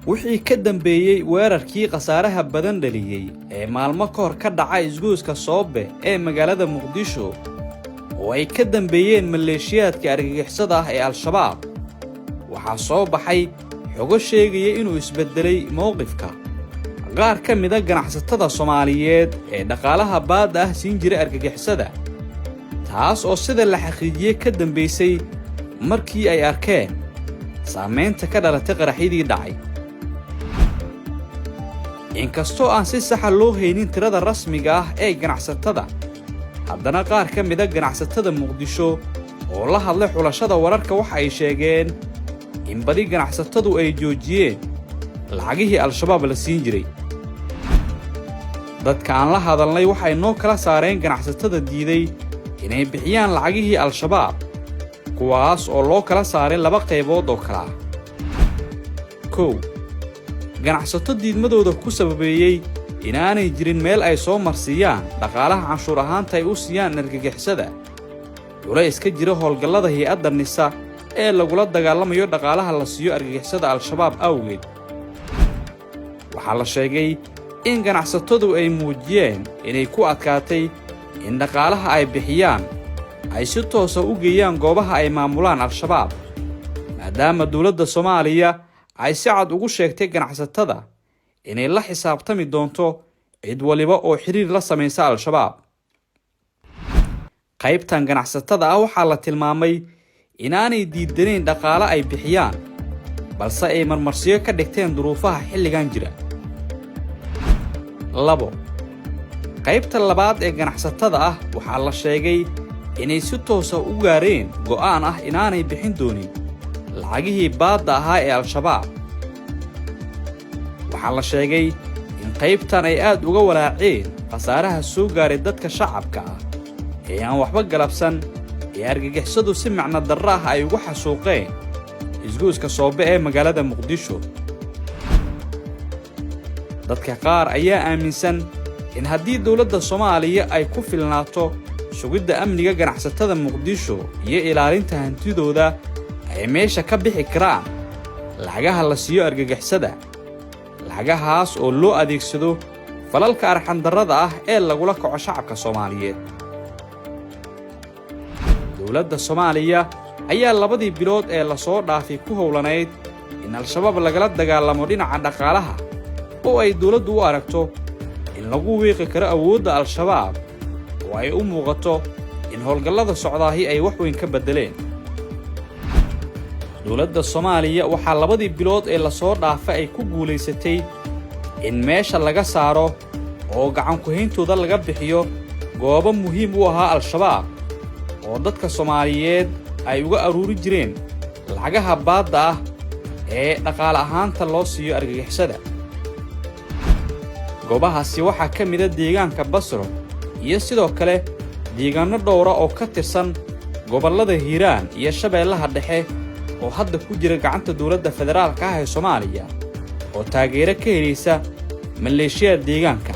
wixii ka dambeeyay weerarkii khasaaraha badan dhaliyay ee maalmo ka hor ka dhacay isgoyska Soobe ee magaalada Muqdisho oo ay ka dambeeyeen maleeshiyaadka argagixisada ah ee Al-Shabaab waxaa soo baxay xogo sheegaya inuu isbedelay mowqifka qaar ka mid ah ganacsatada Soomaaliyeed ee dhaqaalaha baad ah siin jiray argagixisada taas oo sida la xaqiijiyay ka dambeysay markii ay arkeen saameynta ka dhalatay qaraxidii dhacay inkastoo aan si sax ah loo haynin tirada rasmiga ah ee ganacsatada haddana qaar ka mid ah ganacsatada Muqdisho oo la hadlay xulashada wararka waxa ay sheegeen in badi ganacsatadu ay joojiyeen lacagihii Al-Shabaab la siin jiray dadka aan la hadalnay waxay noo kala saareen ganacsatada diiday inay bixiyaan lacagihii Al-Shabaab kuwaas oo loo kala saaray laba qaybood oo kala kow ganacsato diidmadooda ku sababeeyay inaanay jirin meel ay soo marsiyaan dhaqaalaha canshuur ahaanta ay u siiyaan argagixisada culays ka jira howlgallada hay'adda NISA ee lagula dagaalamayo dhaqaalaha la siiyo argagixisada Al-Shabaab awgeed waxaa la sheegay in ganacsatadu ay muujiyeen inay ku adkaatay in dhaqaalaha ay bixiyaan ay si toos ah u geeyaan goobaha ay maamulaan Al-Shabaab maadaama dawladda Soomaaliya ay si cad ugu sheegtay ganacsatada inay la xisaabtami doonto cid waliba oo xiriir la samaysa Al-Shabaab qaybtan ganacsatada ah waxaa la tilmaamay inaanay diidanayn dhaqaale ay bixiyaan balse ay marmarsiyo ka dhigteen duruufaha xilligan jira labo qaybta labaad ee ganacsatada ah waxaa la sheegay inay si toos ah u gaareen go'aan ah inaanay bixin doonin lacagihii baadda ahaa ee Al-Shabaab waxaa la sheegay in qaybtan ay aad uga walaaceen khasaaraha soo gaaray dadka shacabka ah ee aan waxba galabsan ee argagixisadu si macno darro ah ay ugu xasuuqeen isgoyska Soobe ee magaalada Muqdisho dadka qaar ayaa aaminsan in haddii dawladda Soomaaliya ay ku filnaato sugidda amniga ganacsatada Muqdisho iyo ilaalinta hantidooda ay meesha ka bixi karaan lacagaha la siiyo argagixisada lacagahaas oo loo adeegsado falalka arxan darrada ah ee lagula kaco shacabka Soomaaliyeed dawladda Soomaaliya ayaa labadii bilood ee la soo dhaafay ku howlanayd in Al-Shabaab lagala dagaalamo dhinaca dhaqaalaha oo ay dawladdu u aragto in lagu wiiqi karo awoodda Al-Shabaab oo ay u muuqato in howlgallada socdaahi ay wax weyn ka bedeleen dawladda Soomaaliya waxaa labadii bilood ee la soo dhaafay ay ku guulaysatay in meesha laga saaro oo gacan ku hayntooda laga bixiyo goobo muhiim u ahaa Al-Shabaab oo dadka Soomaaliyeed ay uga aruuri jireen lacagaha baadda ah ee dhaqaale ahaanta loo siiyo argagixisada goobahaasi waxaa ka mid ah deegaanka Basro iyo sidoo kale deegaano dhowr ah oo ka tirsan gobollada Hiiraan iyo Shabeellaha Dhexe oo hadda ku jira gacanta dawladda federaalka ah ee Soomaaliya oo taageero ka helaysa maleeshiyada deegaanka